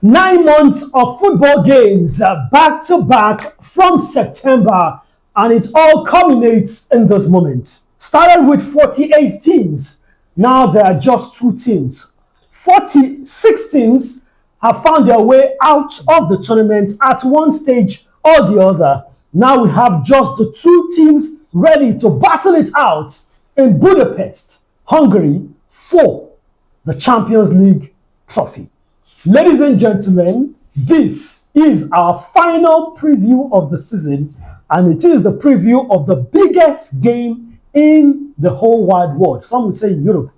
9 months of football games back to back from September, and it all culminates in this moment. Started with 48 teams, now there are just 2 teams. 46 teams have found their way out of the tournament at one stage or the other. Now we have just the 2 teams ready to battle it out in Budapest, Hungary, for the Champions League trophy. Ladies and gentlemen, this is our final preview of the season, and it is the preview of the biggest game in the whole wide world. Some would say Europe,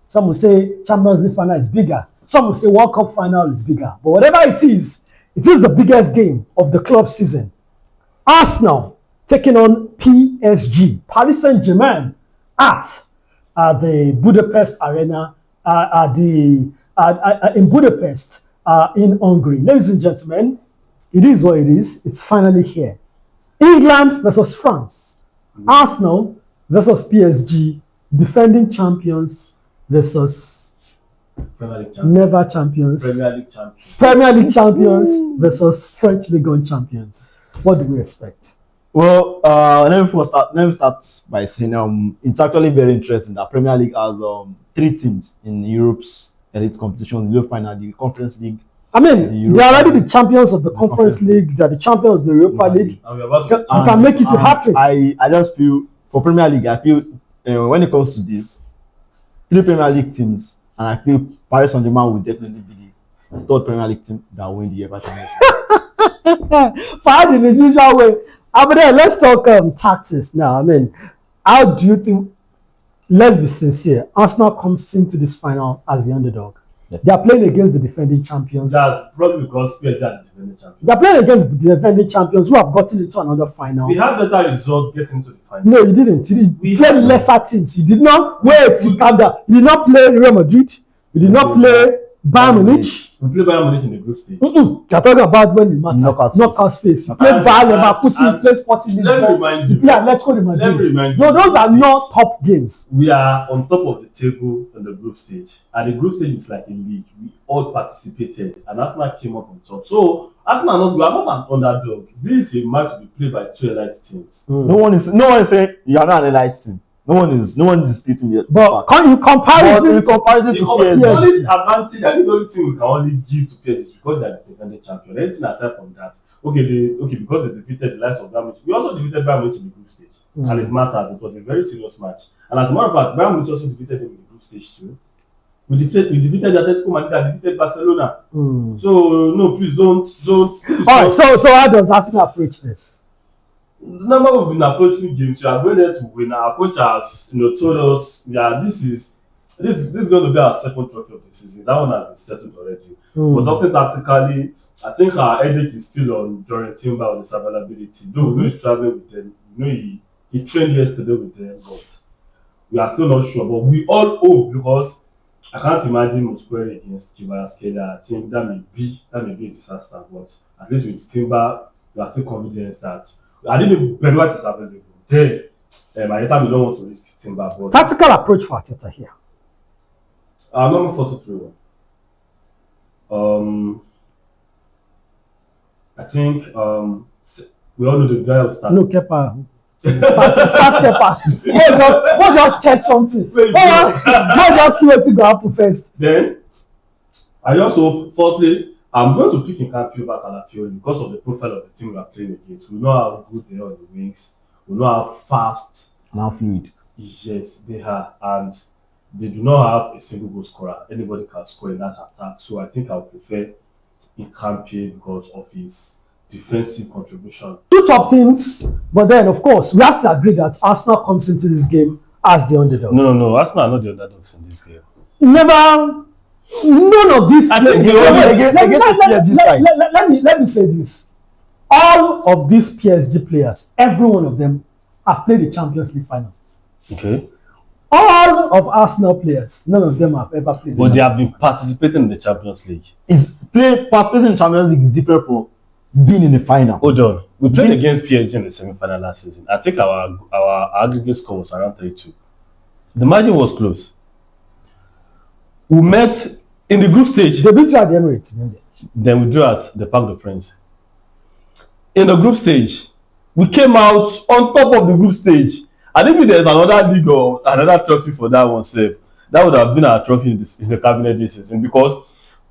some would say Champions League final is bigger, some would say World Cup final is bigger, but whatever it is the biggest game of the club season. Arsenal taking on PSG, Paris Saint-Germain at the Budapest Arena, in Budapest, in Hungary. Ladies and gentlemen, it is what it is. It's finally here. England versus France. Arsenal versus PSG. Defending champions versus never champions. Premier League champions versus French Ligue 1 champions. What do we expect? Well, let me start by saying it's actually very interesting that Premier League has 3 teams in Europe's elite competitions: the final, the Conference League. I mean, they are already the champions of the Conference League. They are the champions of the Europa League. You can make it a hat-trick. I just feel for Premier League, I feel when it comes to this, 3 Premier League teams, and I feel Paris Saint-Germain will definitely be the 3rd Premier League team that will win the UEFA Champions League. Fine, in the usual way. But then let's talk tactics now. I mean, how do you think? Let's be sincere. Arsenal comes into this final as the underdog. Yeah. They are playing against the defending champions. That's probably because PSG are the defending champions. They are playing against the defending champions who have gotten into another final. We had better results getting into the final. No, you didn't. You played lesser teams. You did not wait. You did not play Real Madrid. You did not play Bayern Munich. We played Bayern Munich in the group stage. You're talking about when it matters. Knockout phase. You played Bayern Leverkusen. You played Sporting Lisbon. You played Atletico de Madrid. No, those are not top games. We are on top of the table in the group stage, and the group stage is like a league. We all participated, and Arsenal came up on top. So Arsenal, we are not an underdog. This is a match to be played by 2 elite teams. No one is saying you are not an elite team. No one is disputing it. But in comparison to PSG, the only advantage, I think the only thing we can only give to PSG is because they are the defending champion. Anything aside from that, because they defeated the likes of Bayern Munich, we also defeated Bayern Munich in the group stage, and it matters. It was a very serious match, and as a matter of fact, Bayern Munich also defeated them in the group stage too. We defeated the Atletico Madrid, defeated Barcelona. So no, please don't. All right. So how does Arsenal approach this? The number we've been approaching games, we are going there to win. Our coach has, told us, this is going to be our 2nd trophy of the season. That one has been settled already. But talking tactically, I think our headache is still on Jordan Timber on his availability. Though we know he's traveling with them, he trained yesterday with them, but we are still not sure. But we all hope, because I can't imagine Musquera against Kvaratskhelia. I think that may be a disaster. But at least with Timber, we are still confident that. I didn't know what is available. Then, Arteta we don't want to risk Timber. But tactical approach for Arteta here. I'm not 4-2-3-1. I think we all know the guy will start. No, Kepa. Start Kepa. We'll just check something. We'll just see what is going to happen first. Then, I also, firstly, I'm going to pick Nkapio over Calafiori because of the profile of the team we are playing against. We know how good they are on the wings. We know how fast and how fluid. Yes, they are, and they do not have a single goal scorer. Anybody can score in that attack. So I think I would prefer Nkapio because of his defensive contribution. 2 top teams, but then of course we have to agree that Arsenal comes into this game as the underdogs. No, Arsenal are not the underdogs in this game. None of these. Let me say this: all of these PSG players, every one of them, have played the Champions League final. Okay. All of Arsenal players, none of them have ever played. But they have been participating in the Champions League. Participating in the Champions League is different from being in the final. Hold on. We played against PSG in the semi-final last season. I think our aggregate score was around 3-2. The margin was close. We met in the group stage. They beat you at the Emirates. Then we drew at the Parc des Princes. In the group stage, we came out on top of the group stage. And if there's another league or another trophy for that one, save, that would have been our trophy in the cabinet this season, because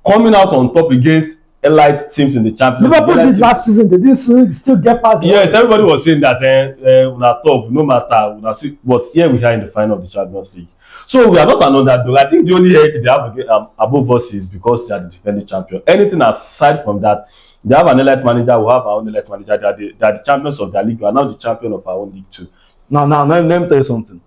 coming out on top against elite teams in the Champions League. Liverpool did last season. They didn't still get past. Yes, everybody was saying that we are top, no matter. But here we are in the final of the Champions League. So we are not an underdog. I think the only edge they have above us is because they are the defending champion. Anything aside from that, they have an elite manager. We have our own elite manager. They are the champions of their league. We are now the champion of our own league too. Now, let me tell you something.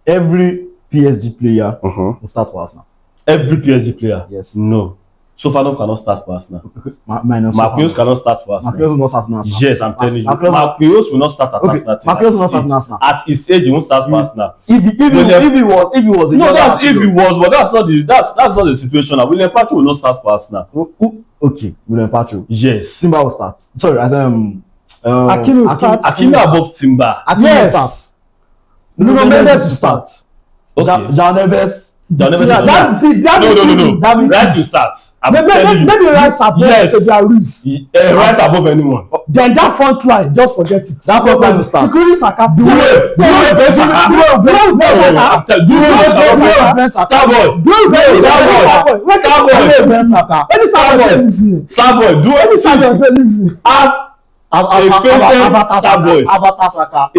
Every PSG player will start for us now. Every PSG player? Yes. No. Sofanov cannot start for us now. Marquinhos cannot start for us now. Marquinhos will not start for us now. Yes, I'm telling you. Marquinhos will not start at us now. Marquinhos will not start for us now. At his age, he won't start for us now. If he was. No, that's if he was, but that's not the situation now. William Patrick will not start for us now. Okay, William Patrick. Yes. Simba will start. Sorry, as Hakimi will start. Hakimi above Simba. Yes. Will start. Nuno Mendes will start. Okay. Jan Neves. No. That Rice will start. Maybe Rice above their Ruiz. Rice above anyone. Then that front line, just forget it. That front line will start. Including Saka. Avatar Saka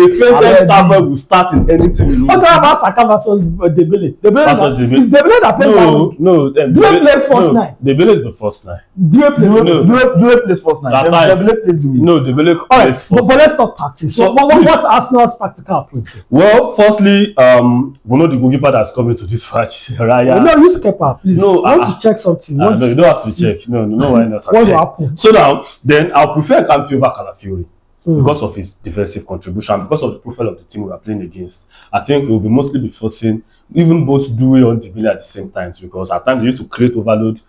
will start in anything. What about Saka versus Dembele? Is Dembele that plays? No. Dembele plays first line. Dembele is the first line. Dembele plays first line. Dembele plays mid. No, Dembele plays first. But let's talk tactics. So what's Arsenal's practical approach? Well, firstly, we know the goalkeeper that's coming to this match, Raya. No, use Kepa, please. No, I want to check something. No, you don't have to check. No, why not? What will happen? So now, then I'll prefer Kampi over Calafiori because of his defensive contribution, because of the profile of the team we are playing against. I think we'll mostly be forcing even both Dewey and Dembele at the same time, because at times they used to create overload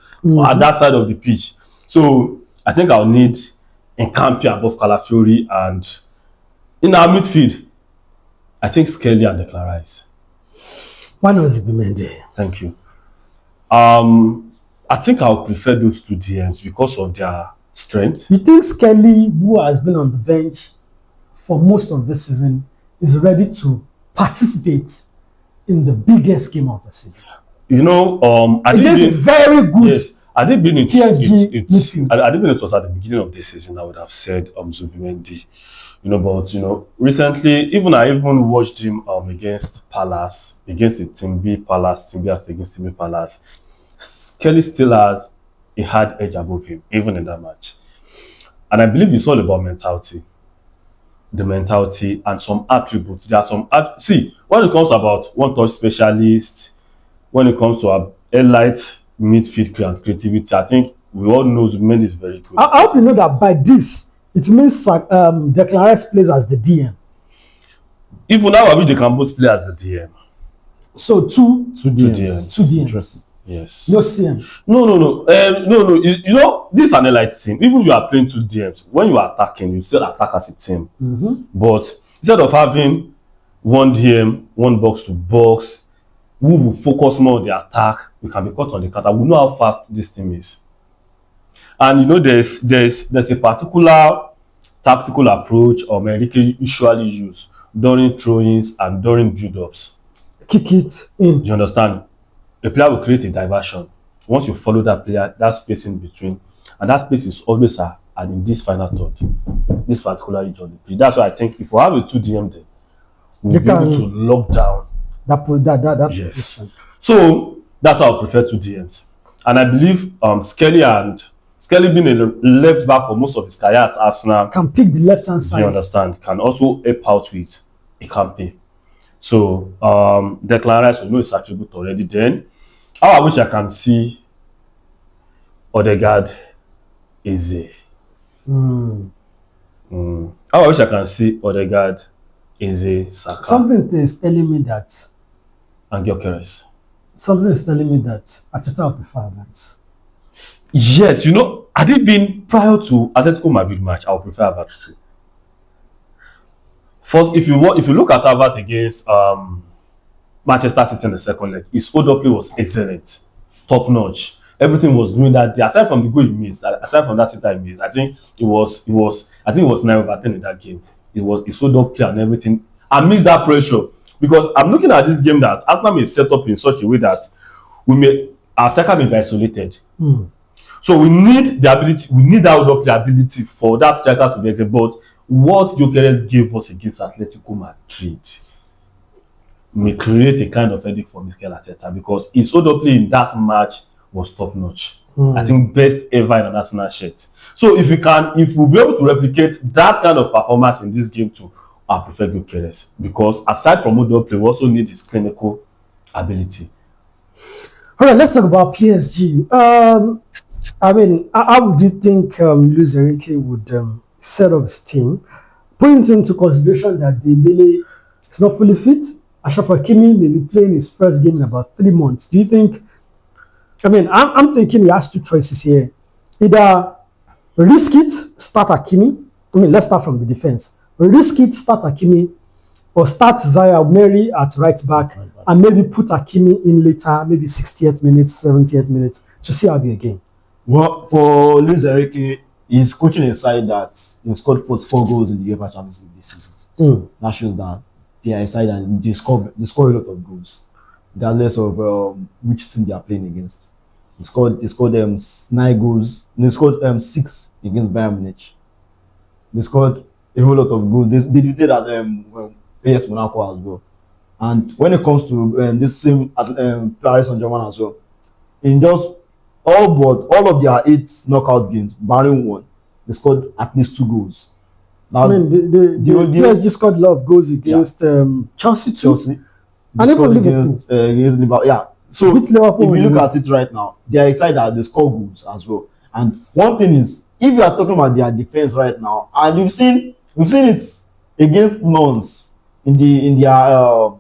at that side of the pitch. So I think I'll need Kampi above Calafiori, and in our midfield, I think Skelly and Declan Rice. Why not Zubimendi? Thank you. I think I'll prefer those two DMs because of their strength. You think Skelly, who has been on the bench for most of this season, is ready to participate in the biggest game of the season? You know, it is a very good. Yes, had it been PSG midfield. Had it been it was at the beginning of this season, I would have said Zubimendi. You know, but you know, recently, I even watched him against Palace, against a Team B Palace, against Team B Palace. Kelly still has a hard edge above him, even in that match. And I believe it's all about mentality. The mentality and some attributes. There are some see, when it comes about one-touch specialist, when it comes to a elite midfield and creativity, I think we all know Zubimendi is very good. I hope you know that by this, it means Declan Rice plays as the DM. Even now, I wish they can both play as the DM. So two DMs. Two DMs. Interesting. Yes. No CM. No. No. You know, this is an elite team. Even you are playing two DMs, when you are attacking, you still attack as a team. But instead of having one DM, one box to box, we will focus more on the attack. We can be caught on the counter. We know how fast this team is. And you know, there's a particular tactical approach Enrique usually use during throw-ins and during build-ups. Kick it in. You understand? A player will create a diversion. Once you follow that player, that space in between, and that space is always and in this final third, this particular region. That's why I think if we have a 2DM there, we'll be able to lock down that yes. position. So that's how I prefer 2 DMs. And I believe Skelly being a left back for most of his career at Arsenal can pick the left hand side. You understand? Can also help out with a campaign. So Declan Rice will know his attribute already. Then how I wish I can see Odegaard Eze. How I wish I can see Odegaard Eze Saka. Something is telling me that. And Gyökeres. Something is telling me that Ateta will prefer that. Yes, you know, had it been prior to Atletico Madrid match, I would prefer Havertz too. First, if you look at Havertz against Manchester City in the second leg, his hold up play was excellent, top notch. everything was doing that day. Aside from the goal he missed, aside from that sitter he missed, I think it was 9/10 in that game. It showed up play and everything. I missed that pressure because I'm looking at this game that Arsenal may set up in such a way that our striker may be isolated. So we need the ability, we need that hold up the ability for that striker to be able. But what Gyökeres gave us against Atletico Madrid may create a kind of headache for Mikel Arteta because his hold up play in that match was top notch. I think best ever in an Arsenal shirt. So if we'll be able to replicate that kind of performance in this game too, I prefer Gyökeres because aside from hold up play, we also need his clinical ability. All right, let's talk about PSG. I mean, how would you think Luis Enrique would set up his team, putting into consideration that Dembele is not fully fit? Achraf Hakimi may be playing his first game in about 3 months. Do you think? I mean, I'm thinking he has two choices here. Either risk it, start Hakimi. I mean, let's start from the defense. Risk it, start Hakimi, or start Zaire Emery at right back, and maybe put Hakimi in later, maybe 60th minute, 70th minute, to see how they game. Well, for Luis Enrique, he's coaching a side that scored 4 goals in the UEFA Champions League this season. That shows that they are a side that they score a lot of goals, regardless of which team they are playing against. They scored 9 goals. They scored 6 against Bayern Munich. They scored a whole lot of goals. They did that AS Monaco as well. And when it comes to this same Paris Saint-Germain as well, in just all of their 8 knockout games, barring one, they scored at least 2 goals. I mean, the PSG scored a lot of goals against Chelsea too. And even against Liverpool. Yeah. So if you look at it right now, they are excited that they score goals as well. And one thing is, if you are talking about their defense right now, and we've seen it against Lens in their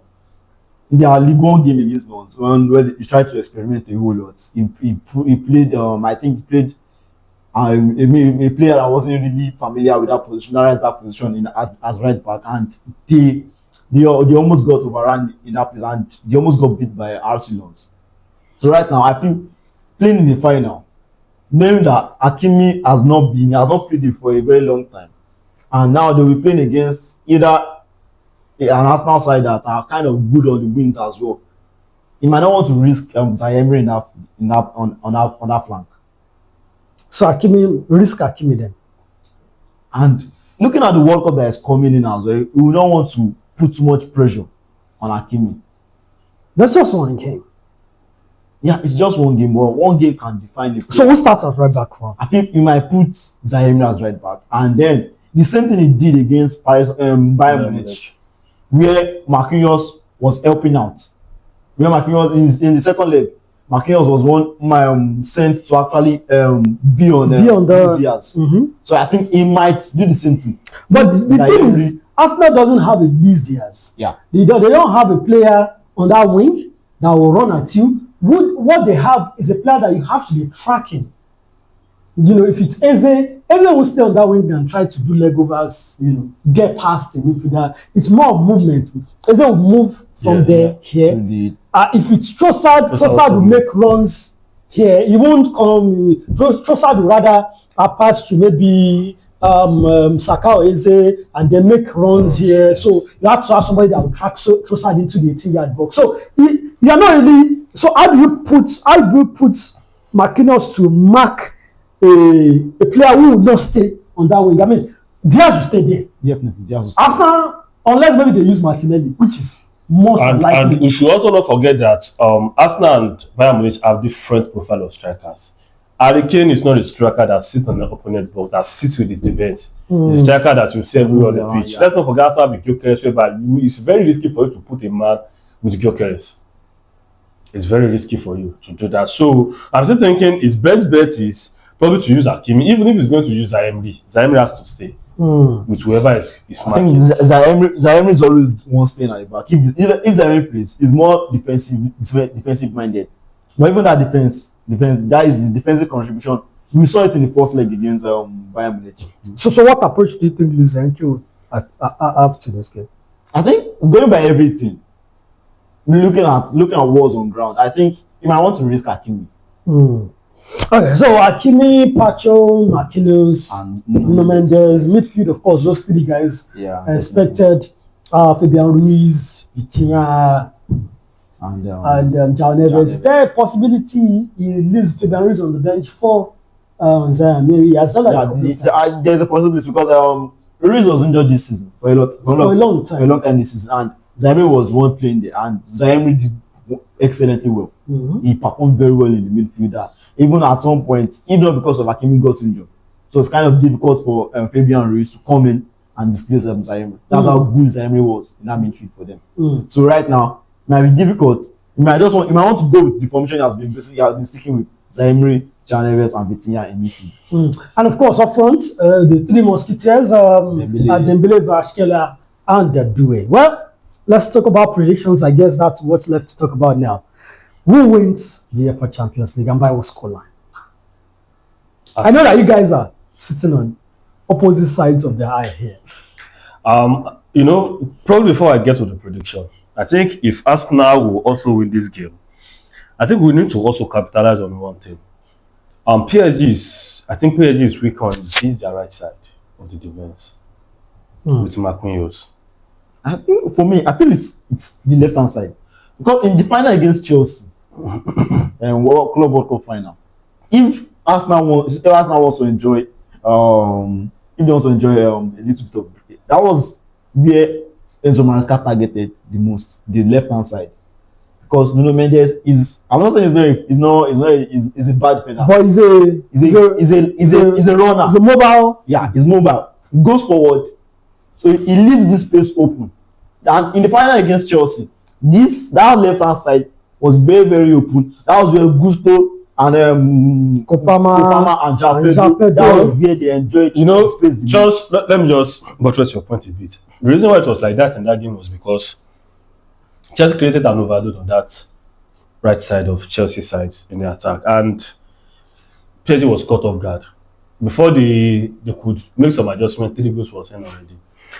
League One game against Lens when he tried to experiment a whole lot. He played I think he played a player that wasn't really familiar with that position, that right back position as right back, and they almost got overrun in that place and they almost got beat by RC Lens. So right now I feel playing in the final, knowing that Hakimi has not played it for a very long time, and now they'll be playing against either an Arsenal side that are kind of good on the wings as well. He might not want to risk Zaire Emery on that flank. So risk Hakimi then. And looking at the World Cup that is coming in as well, we will not want to put too much pressure on Hakimi. That's just one game. Yeah, it's just one game, but one game can define the player. So who starts as right back for? I think you might put Zaire Emery as right back, and then the same thing he did against Bayern Munich, where Marquinhos was helping out. Where Marquinhos in the second leg, Marquinhos was one sent to actually be on the years. So I think he might do the same thing. But the thing is, Arsenal doesn't have a Luis Diaz. Yeah. They don't have a player on that wing that will run at you. What they have is a player that you have to be tracking. You know, if it's Eze will stay on that wing and try to do legovers, get past him. It's more movement. Eze will move from here. If it's Trossard will make runs here. He won't come. Trossard will rather pass to maybe Saka or Eze and then make runs here. So you have to have somebody that will track Trossard into the 18-yard box. So you are not really. So how do you put Marquinhos to mark a player who will not stay on that wing? I mean, Diaz will stay there. Definitely, Diaz will stay. Arsenal, unless maybe they use Martinelli, which is most likely. And we should also not forget that Arsenal and Bayern Munich have different profile of strikers. Harry Kane is not a striker that sits on the opponent's box, that sits with his defense. He's a striker that you see everywhere on the pitch. Let's not forget Arsenal with Gyökeres, but it's very risky for you to put a man with Gyökeres. It's very risky for you to do that. So I'm still thinking his best bet is probably to use Hakimi. Even if he's going to use Zaire Emery has to stay with whoever is smart. I think Zaire Emery is always one staying at the back. If Zaire Emery plays, he's more defensive minded. But even that defense, that is his defensive contribution. We saw it in the first leg against Bayern Munich. So what approach do you think Luis Enrique would have to this game? I think going by everything, looking at what's on ground, I think he might want to risk Hakimi. Okay, so Hakimi, Pacho, Marquinhos, And Nuno Mendes, midfield, of course, those three guys yeah, are expected. Fabian Ruiz, Vitinha, and João Neves. Is there a possibility he leaves Fabian Ruiz on the bench for Zion? Maybe he has done that a couple of times. there's a possibility because Ruiz was injured this season for a long time this season, and Zaire was one playing there, and Zaire did excellently well. He performed very well in the midfield. Even at some point, even not because of Hakimi got injured, so it's kind of difficult for Fabian Ruiz to come in and displace Zaire. That's how good Zaire was in that midfield for them. So right now, it might be difficult. You might want to go with the formation he has been sticking with Zaire, João Neves, and Vitinha in midfield. And of course, up front, the three Musketeers, Dembele, Kvaratskhelia, and Doué. Well, let's talk about predictions. I guess that's what's left to talk about now. Who wins the UEFA Champions League and by what scoreline? I know that you guys are sitting on opposite sides of the aisle here. Probably before I get to the prediction, I think if Arsenal will also win this game, I think we need to also capitalize on one thing. I think PSG is weak on their right side of the defense with Marquinhos. I think for me, I feel it's the left hand side because in the final against Chelsea and Club World Cup final, if Arsenal wants to enjoy, if they want to enjoy a little bit of break, that was where Enzo Maresca targeted the most, the left hand side. Because Nuno Mendes I'm not saying he's a bad defender, but he's a runner. He's a mobile. Yeah, he's mobile. He goes forward, so he leaves this space open. And in the final against Chelsea, that left hand side was very, very open. That was where Gusto and Kopama and João that was where they enjoyed the space. Let me just buttress your point a bit. The reason why it was like that in that game was because Chelsea created an overdose on that right side of Chelsea side in the attack, and PSG was caught off guard. Before they could make some adjustment, 3 goals was in already.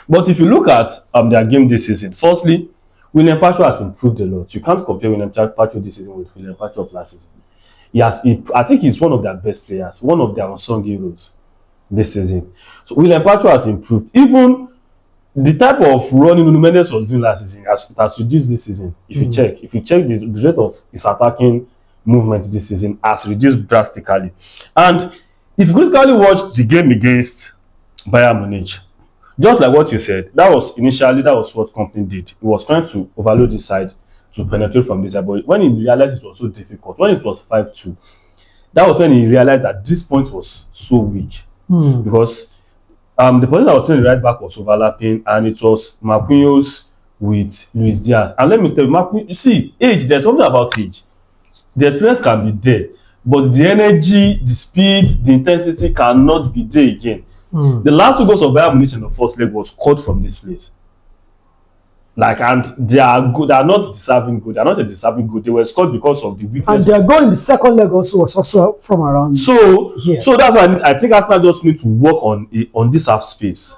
But if you look at their game this season, firstly, William Pacho has improved a lot. You can't compare William Pacho this season with William Pacho of last season. I think he's one of their best players, one of their unsung heroes this season. So William Pacho has improved. Even the type of running Nuno Mendes was doing last season has reduced this season. If you check the rate of his attacking movement this season has reduced drastically. And if you critically watch the game against Bayern Munich, just like what you said, that was what Company did. He was trying to overload this side to penetrate from this side, but when he realized it was so difficult, when it was 5-2, that was when he realized that this point was so weak because the person that was playing the right back was overlapping, and it was Marquinhos with Luis Diaz. And let me tell you, you see, age, there's something about age. The experience can be there, but the energy, the speed, the intensity cannot be there again. The last 2 goals of Bayern Munich in the first leg was scored from this place. And they are good. They are not deserving good. They are not a deserving good. They were scored because of the weakness. And their goal in the second leg was also from around. So that's why I think Arsenal just need to work on this half space.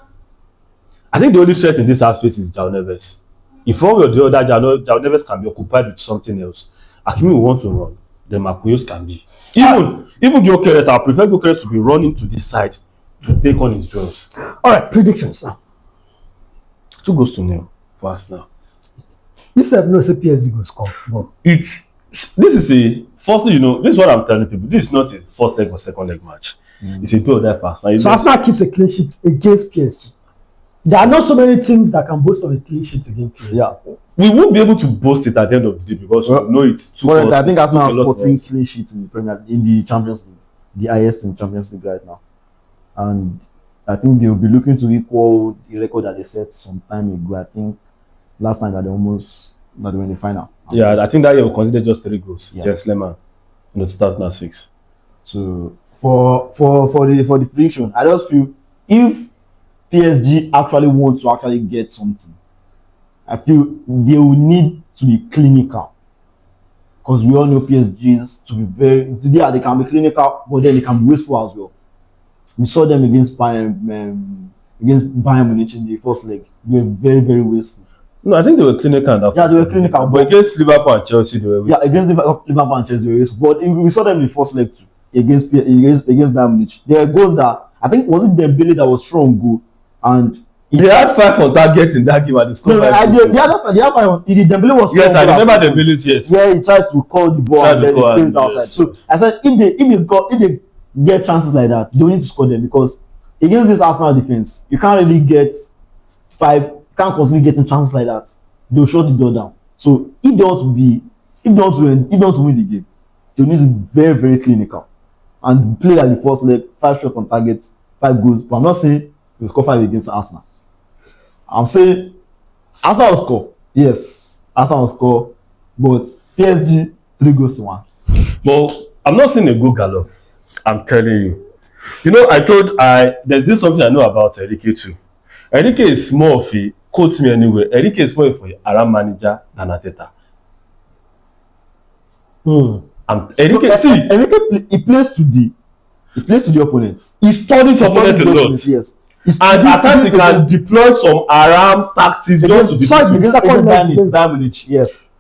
I think the only threat in this half space is João Neves. If one way or the other, João Neves can be occupied with something else. Hakimi will want to run. Then Marquinhos can be. Even Gyökeres, I prefer Gyökeres to be running to this side to take on his duels. All right, predictions. 2-0 for Arsenal. You said no, say PSG will score. But this is what I'm telling people. This is not a first leg or second leg match. It's a do or die for Arsenal. So Arsenal keeps a clean sheet against PSG. There are not so many teams that can boast of a clean sheet against PSG. Yeah, we won't be able to boast it at the end of the day because we know it's too. Well, I think Arsenal has 14 clean sheets in the Champions League, the highest in the Champions League right now, and I think they will be looking to equal the record that they set some time ago. I think last time that they were in the final. Yeah, I think that year we considered just 3 goals. Yeah. Jens Lehmann in the 2006. So for the prediction, I just feel if PSG actually want to actually get something, I feel they will need to be clinical. Because we all know PSGs to be they can be clinical, but then they can be wasteful as well. We saw them against Bayern Munich in the first leg. They were very, very wasteful. No, I think they were clinical. Yeah, they were clinical. But against Liverpool and Chelsea, they were wasteful. Yeah, against Liverpool and Chelsea, they were wasteful. But we saw them in the first leg too. against Bayern Munich. There were goals that I think was it Dembele that was strong goal, and They had 5 on target in that game and they scored no, 5. the other one, Dembele was Yes, I strong goal remember as well. Dembele, yes. Where he tried to call the ball and then he placed it outside. Yes. So I said if they get chances like that, they don't need to score them, because against this Arsenal defense, you can't really get 5. You can't continue getting chances like that. They'll shut the door down. So if they want to win the game, they need to be very, very clinical and play like the first leg, 5 shots on target, 5 goals. But I'm not saying we'll score 5 against Arsenal. I'm saying Arsenal will score. Yes, Arsenal will score, but PSG 3-1. But I'm not saying a goal galore. I'm telling you. You know, there's this something I know about Enrique too. Enrique is more of a, quote me anyway, Enrique is more of a Aram manager than Arteta. And Enrique he plays to the opponents. He studies his opponent a lot. Yes. And at times he can deploy some Aram tactics just to defeat against Bayern Munich. Yes.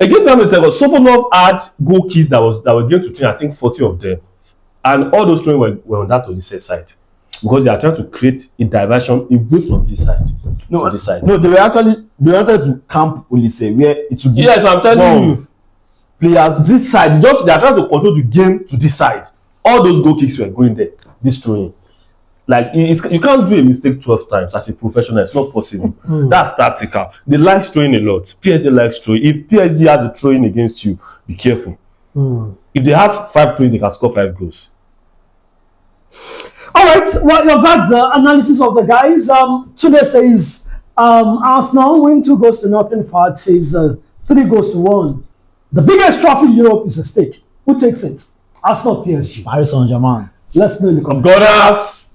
Against Bayern Munich, Sofonov had goal kicks that were going to train, I think 40 of them. And all those throwing were on that Olise side. Because they are trying to create a diversion away from this side. No, to this side. No, they wanted to camp Olise where it would be. Yes, I'm telling you. Players this side, they are trying to control the game to this side. All those goal kicks were going there, destroying. Like you can't do a mistake 12 times as a professional. It's not possible. That's tactical. They like throwing a lot. PSG likes throwing. If PSG has a throwing against you, be careful. If they have 5 throwing, they can score 5 goals. All right, well, you've had the analysis of the guys. Tunde says Arsenal win 2-0. Fad says 3-1. The biggest trophy in Europe is at stake. Who takes it? Arsenal, PSG. Paris Saint-Germain. Let's know in the comments. Gunners.